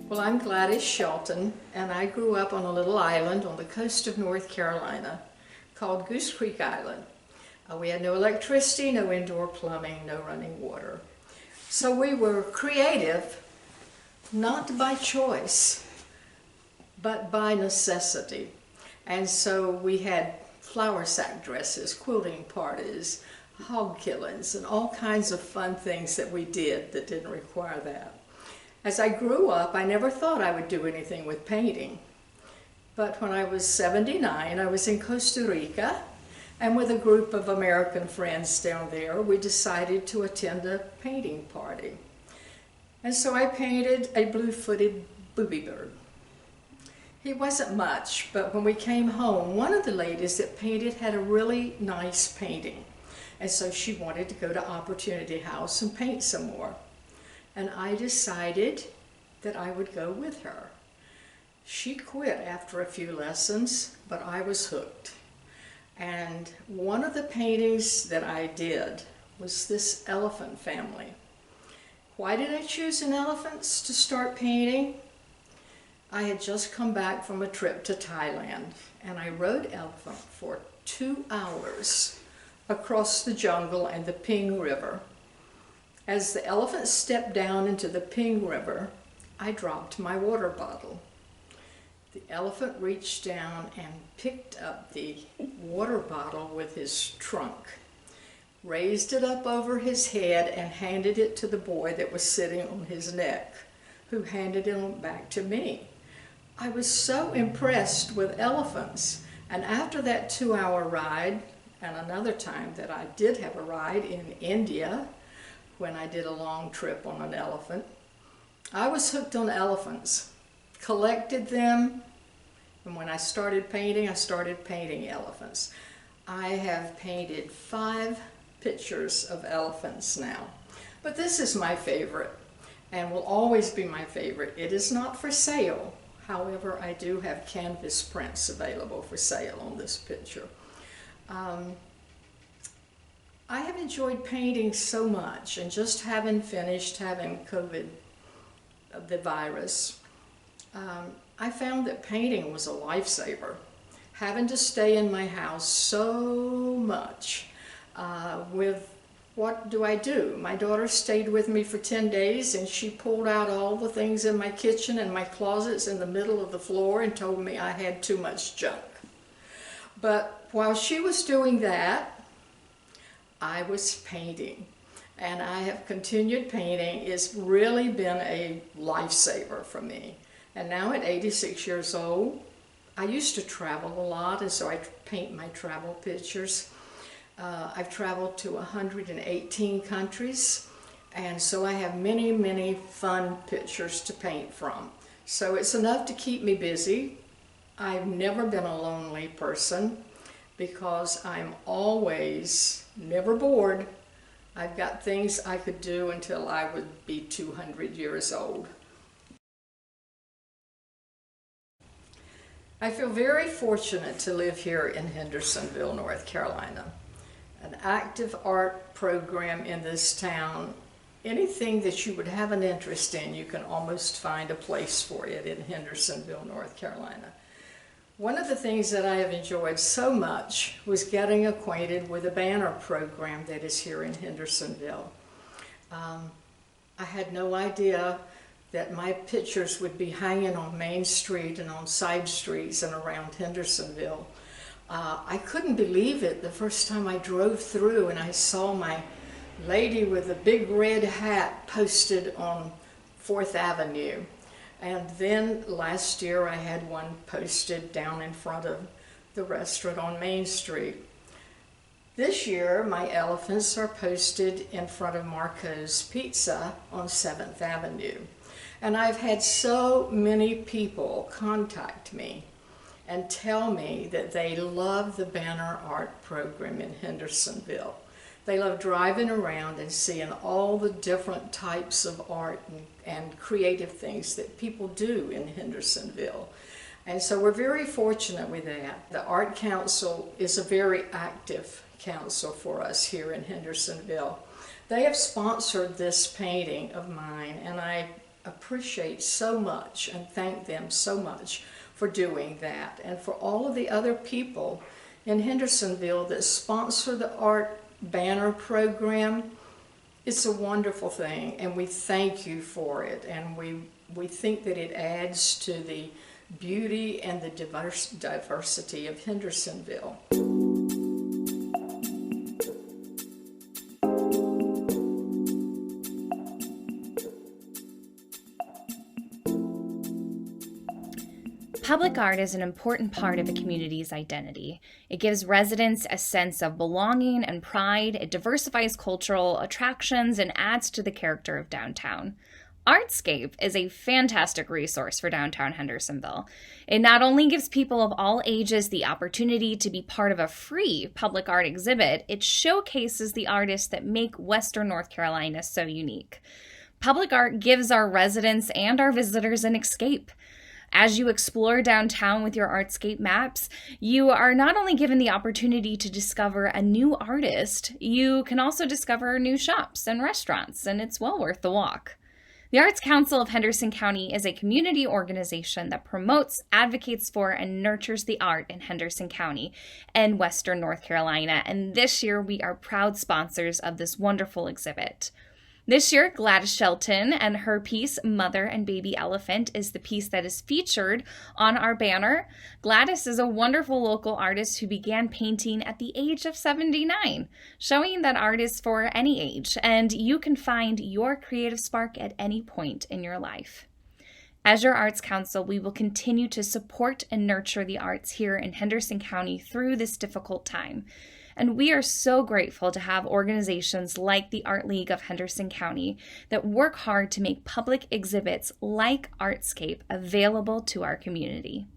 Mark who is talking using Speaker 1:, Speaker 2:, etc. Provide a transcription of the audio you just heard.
Speaker 1: Well, I'm Gladys Shelton, and I grew up on a little island on the coast of North Carolina called Goose Creek Island. We had no electricity, no indoor plumbing, no running water. So we were creative, not by choice, but by necessity. And so we had flour sack dresses, quilting parties, hog killings, and all kinds of fun things that we did that didn't require that. As I grew up, I never thought I would do anything with painting. But when I was 79, I was in Costa Rica, and with a group of American friends down there, we decided to attend a painting party. And so I painted a blue-footed booby bird. He wasn't much, but when we came home, one of the ladies that painted had a really nice painting. And so she wanted to go to Opportunity House and paint some more. And I decided that I would go with her. She quit after a few lessons, but I was hooked. And one of the paintings that I did was this elephant family. Why did I choose an elephant to start painting? I had just come back from a trip to Thailand, and I rode elephant for 2 hours across the jungle and the Ping River. As the elephant stepped down into the Ping River, I dropped my water bottle. The elephant reached down and picked up the water bottle with his trunk, raised it up over his head, and handed it to the boy that was sitting on his neck, who handed it back to me. I was so impressed with elephants, and after that 2-hour ride, and another time that I did have a ride in India, when I did a long trip on an elephant, I was hooked on elephants, collected them, and when I started painting elephants. I have painted 5 pictures of elephants now, but this is my favorite and will always be my favorite. It is not for sale. However, I do have canvas prints available for sale on this picture. I have enjoyed painting so much, and just having finished having COVID, the virus, I found that painting was a lifesaver. Having to stay in my house so much with what do I do? My daughter stayed with me for 10 days, and she pulled out all the things in my kitchen and my closets in the middle of the floor and told me I had too much junk. But while she was doing that, I was painting, and I have continued painting. It's really been a lifesaver for me. And now at 86 years old, I used to travel a lot, and so I paint my travel pictures. I've traveled to 118 countries, and so I have many, many fun pictures to paint from. So it's enough to keep me busy. I've never been a lonely person because I'm always never bored. I've got things I could do until I would be 200 years old. I feel very fortunate to live here in Hendersonville, North Carolina. An active art program in this town. Anything that you would have an interest in, you can almost find a place for it in Hendersonville, North Carolina. One of the things that I have enjoyed so much was getting acquainted with a banner program that is here in Hendersonville. I had no idea that my pictures would be hanging on Main Street and on side streets and around Hendersonville. I couldn't believe it the first time I drove through and I saw my lady with a big red hat posted on 4th Avenue. And then last year I had one posted down in front of the restaurant on Main Street. This year my elephants are posted in front of Marco's Pizza on 7th Avenue. And I've had so many people contact me and tell me that they love the banner art program in Hendersonville. They love driving around and seeing all the different types of art and creative things that people do in Hendersonville. And so we're very fortunate with that. The Art Council is a very active council for us here in Hendersonville. They have sponsored this painting of mine, and I appreciate so much and thank them so much for doing that, and for all of the other people in Hendersonville that sponsor the art banner program. It's a wonderful thing, and we thank you for it, and we think that it adds to the beauty and the diversity of Hendersonville.
Speaker 2: Public art is an important part of a community's identity. It gives residents a sense of belonging and pride, it diversifies cultural attractions, and adds to the character of downtown. ArtScape is a fantastic resource for downtown Hendersonville. It not only gives people of all ages the opportunity to be part of a free public art exhibit, it showcases the artists that make Western North Carolina so unique. Public art gives our residents and our visitors an escape. As you explore downtown with your ArtScape maps, you are not only given the opportunity to discover a new artist, you can also discover new shops and restaurants, and it's well worth the walk. The Arts Council of Henderson County is a community organization that promotes, advocates for, and nurtures the art in Henderson County and Western North Carolina, and this year we are proud sponsors of this wonderful exhibit. This year, Gladys Shelton and her piece, Mother and Baby Elephant, is the piece that is featured on our banner. Gladys is a wonderful local artist who began painting at the age of 79, showing that art is for any age, and you can find your creative spark at any point in your life. As your Arts Council, we will continue to support and nurture the arts here in Henderson County through this difficult time. And we are so grateful to have organizations like the Art League of Henderson County that work hard to make public exhibits like ArtScape available to our community.